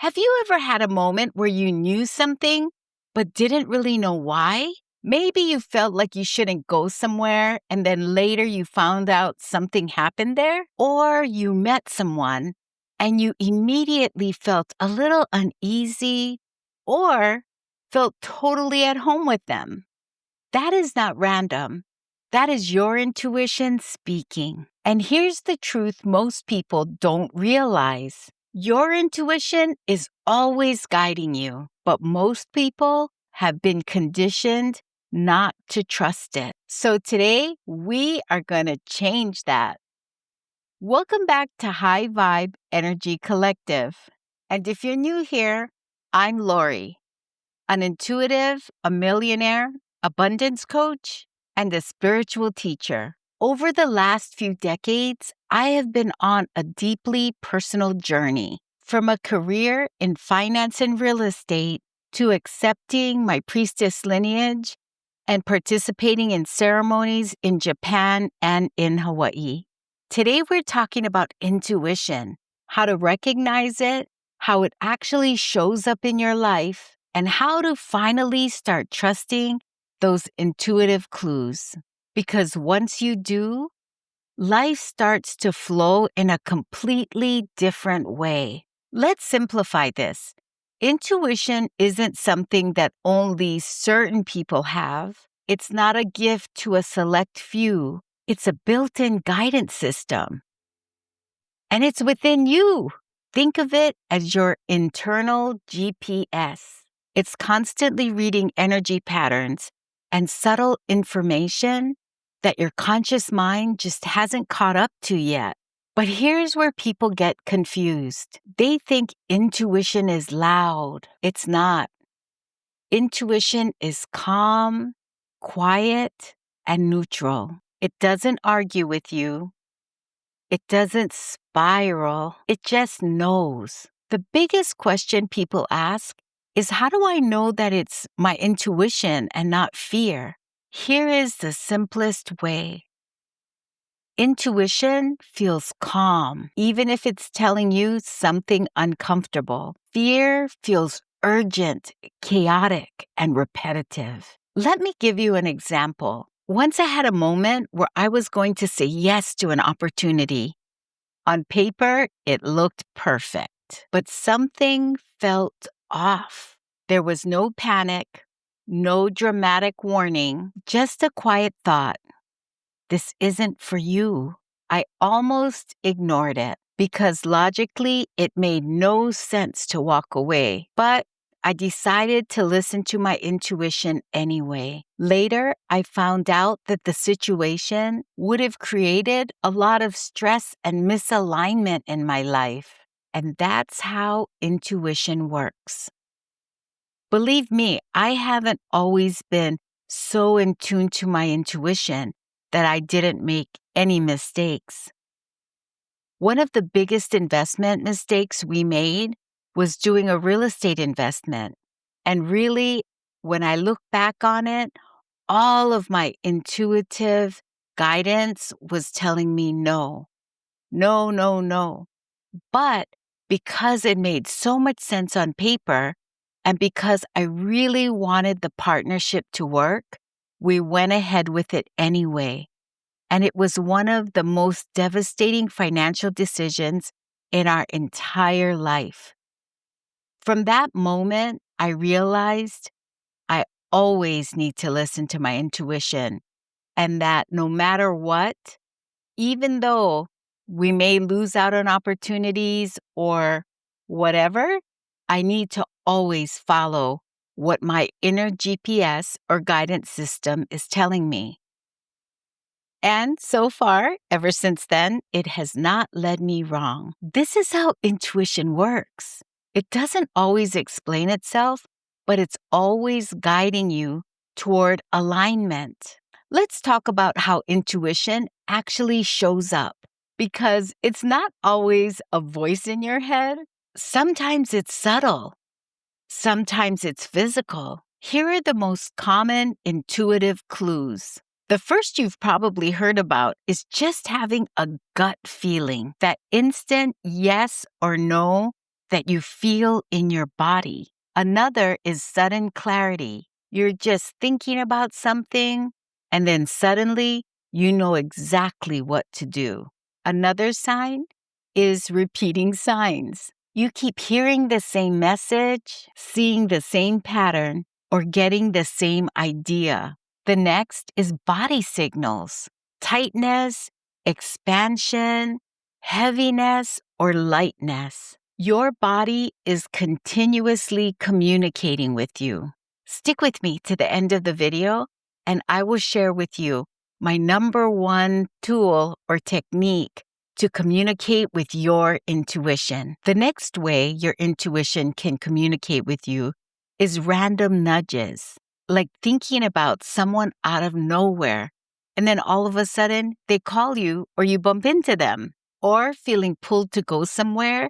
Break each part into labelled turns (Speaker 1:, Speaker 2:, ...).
Speaker 1: Have you ever had a moment where you knew something but didn't really know why? Maybe you felt like you shouldn't go somewhere and then later you found out something happened there? Or you met someone and you immediately felt a little uneasy or felt totally at home with them. That is not random. That is your intuition speaking. And here's the truth most people don't realize. Your intuition is always guiding you, but most people have been conditioned not to trust it. So today, we are going to change that. Welcome back to High Vibe Energy Collective. And if you're new here, I'm Lori, an intuitive, a millionaire, abundance coach, and a spiritual teacher. Over the last few decades, I have been on a deeply personal journey, from a career in finance and real estate to accepting my priestess lineage and participating in ceremonies in Japan and in Hawaii. Today, we're talking about intuition, how to recognize it, how it actually shows up in your life, and how to finally start trusting those intuitive clues. Because once you do, life starts to flow in a completely different way. Let's simplify this. Intuition isn't something that only certain people have. It's not a gift to a select few. It's a built-in guidance system. And it's within you. Think of it as your internal GPS. It's constantly reading energy patterns and subtle information that your conscious mind just hasn't caught up to yet. But here's where people get confused. They think intuition is loud. It's not. Intuition is calm, quiet, and neutral. It doesn't argue with you. It doesn't spiral. It just knows. The biggest question people ask is, how do I know that it's my intuition and not fear? Here is the simplest way. Intuition feels calm, even if it's telling you something uncomfortable. Fear feels urgent, chaotic, and repetitive. Let me give you an example. Once I had a moment where I was going to say yes to an opportunity. On paper, it looked perfect, but something felt off. There was no panic, no dramatic warning, just a quiet thought. This isn't for you. I almost ignored it because logically it made no sense to walk away, but I decided to listen to my intuition anyway. Later, I found out that the situation would have created a lot of stress and misalignment in my life. And that's how intuition works. Believe me, I haven't always been so in tune to my intuition that I didn't make any mistakes. One of the biggest investment mistakes we made was doing a real estate investment. And really, when I look back on it, all of my intuitive guidance was telling me no, no, no, no. But because it made so much sense on paper, and because I really wanted the partnership to work, we went ahead with it anyway. And it was one of the most devastating financial decisions in our entire life. From that moment, I realized I always need to listen to my intuition, and that no matter what, even though we may lose out on opportunities or whatever, I need to always follow what my inner GPS or guidance system is telling me. And so far, ever since then, it has not led me wrong. This is how intuition works. It doesn't always explain itself, but it's always guiding you toward alignment. Let's talk about how intuition actually shows up, because it's not always a voice in your head. Sometimes it's subtle. Sometimes it's physical. Here are the most common intuitive clues. The first you've probably heard about is just having a gut feeling, that instant yes or no that you feel in your body. Another is sudden clarity. You're just thinking about something, and then suddenly you know exactly what to do. Another sign is repeating signs. You keep hearing the same message, seeing the same pattern, or getting the same idea. The next is body signals. Tightness, expansion, heaviness, or lightness. Your body is continuously communicating with you. Stick with me to the end of the video, and I will share with you my number one tool or technique to communicate with your intuition. The next way your intuition can communicate with you is random nudges, like thinking about someone out of nowhere, and then all of a sudden they call you or you bump into them, or feeling pulled to go somewhere,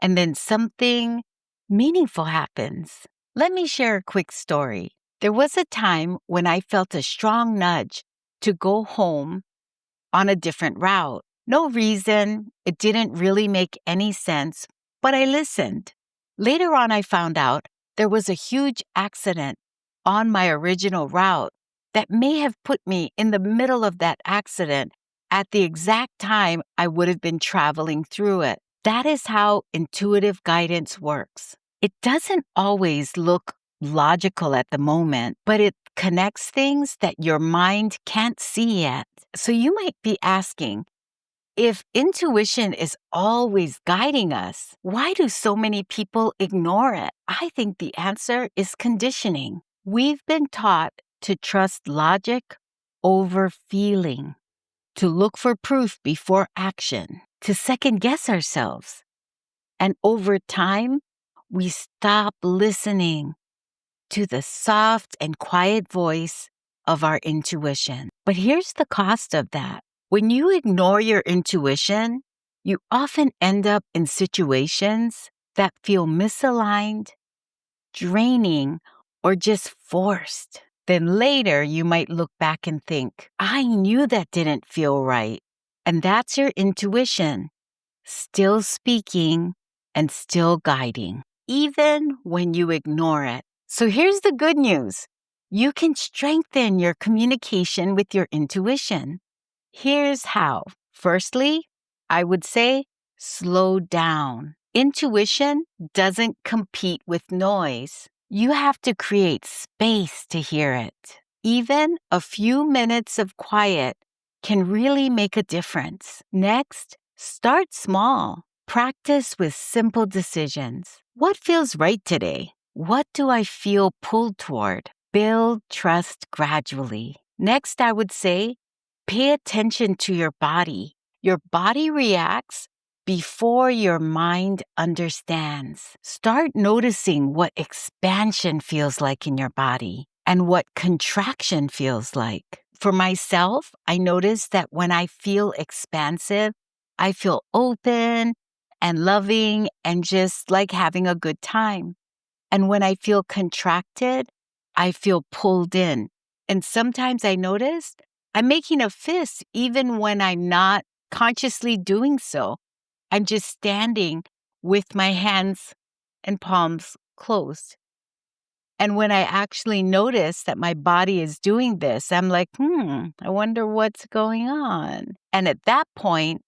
Speaker 1: and then something meaningful happens. Let me share a quick story. There was a time when I felt a strong nudge to go home on a different route. No reason, it didn't really make any sense, but I listened. Later on, I found out there was a huge accident on my original route that may have put me in the middle of that accident at the exact time I would have been traveling through it. That is how intuitive guidance works. It doesn't always look logical at the moment, but it connects things that your mind can't see yet. So you might be asking, if intuition is always guiding us, why do so many people ignore it? I think the answer is conditioning. We've been taught to trust logic over feeling, to look for proof before action, to second guess ourselves. And over time, we stop listening to the soft and quiet voice of our intuition. But here's the cost of that. When you ignore your intuition, you often end up in situations that feel misaligned, draining, or just forced. Then later, you might look back and think, I knew that didn't feel right. And that's your intuition, still speaking and still guiding, even when you ignore it. So here's the good news. You can strengthen your communication with your intuition. Here's how. Firstly, I would say slow down. Intuition doesn't compete with noise. You have to create space to hear it. Even a few minutes of quiet can really make a difference. Next, start small. Practice with simple decisions. What feels right today? What do I feel pulled toward? Build trust gradually. Next, I would say, pay attention to your body. Your body reacts before your mind understands. Start noticing what expansion feels like in your body and what contraction feels like. For myself, I notice that when I feel expansive, I feel open and loving and just like having a good time. And when I feel contracted, I feel pulled in. And sometimes I notice I'm making a fist even when I'm not consciously doing so. I'm just standing with my hands and palms closed. And when I actually notice that my body is doing this, I'm like, I wonder what's going on. And at that point,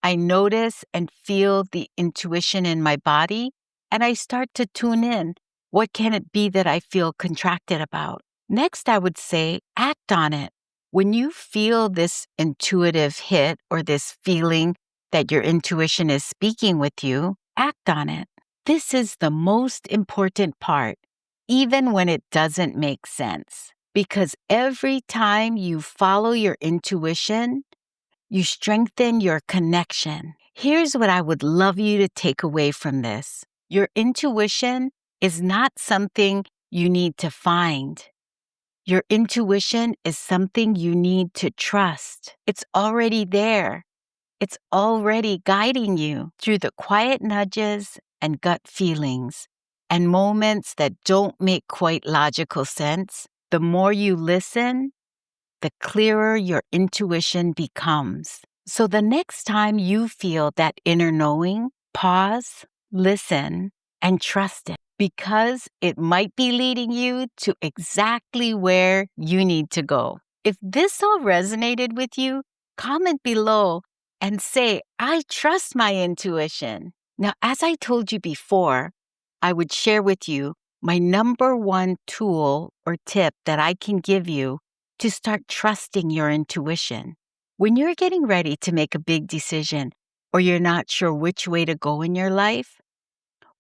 Speaker 1: I notice and feel the intuition in my body, and I start to tune in. What can it be that I feel contracted about? Next, I would say, act on it. When you feel this intuitive hit or this feeling that your intuition is speaking with you, act on it. This is the most important part, even when it doesn't make sense. Because every time you follow your intuition, you strengthen your connection. Here's what I would love you to take away from this. Your intuition is not something you need to find. Your intuition is something you need to trust. It's already there. It's already guiding you through the quiet nudges and gut feelings and moments that don't make quite logical sense. The more you listen, the clearer your intuition becomes. So the next time you feel that inner knowing, pause, listen, and trust it because it might be leading you to exactly where you need to go. If this all resonated with you, comment below and say, I trust my intuition. Now, as I told you before, I would share with you my number one tool or tip that I can give you to start trusting your intuition. When you're getting ready to make a big decision or you're not sure which way to go in your life,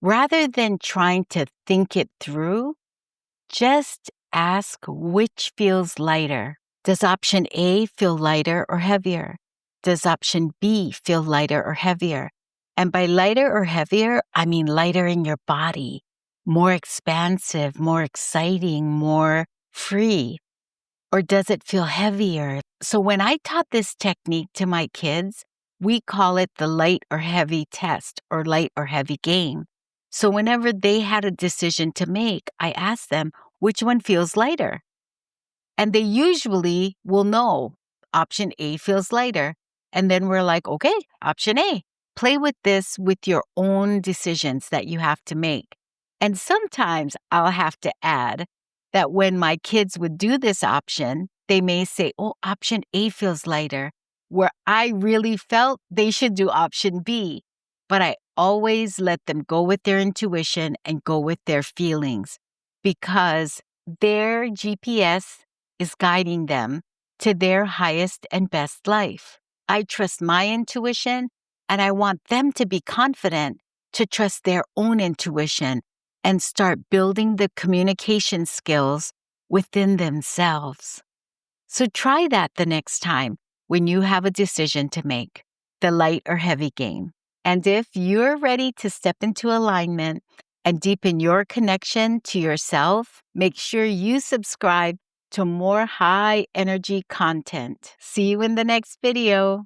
Speaker 1: rather than trying to think it through, just ask which feels lighter. Does option A feel lighter or heavier? Does option B feel lighter or heavier? And by lighter or heavier, I mean lighter in your body, more expansive, more exciting, more free. Or does it feel heavier? So when I taught this technique to my kids, we call it the light or heavy test or light or heavy game. So whenever they had a decision to make, I asked them, which one feels lighter? And they usually will know option A feels lighter. And then we're like, okay, option A. Play with this with your own decisions that you have to make. And sometimes I'll have to add that when my kids would do this option, they may say, oh, option A feels lighter, where I really felt they should do option B. But I always let them go with their intuition and go with their feelings because their GPS is guiding them to their highest and best life. I trust my intuition, and I want them to be confident to trust their own intuition and start building the communication skills within themselves. So try that the next time when you have a decision to make, the light or heavy game. And if you're ready to step into alignment and deepen your connection to yourself, make sure you subscribe to more high energy content. See you in the next video.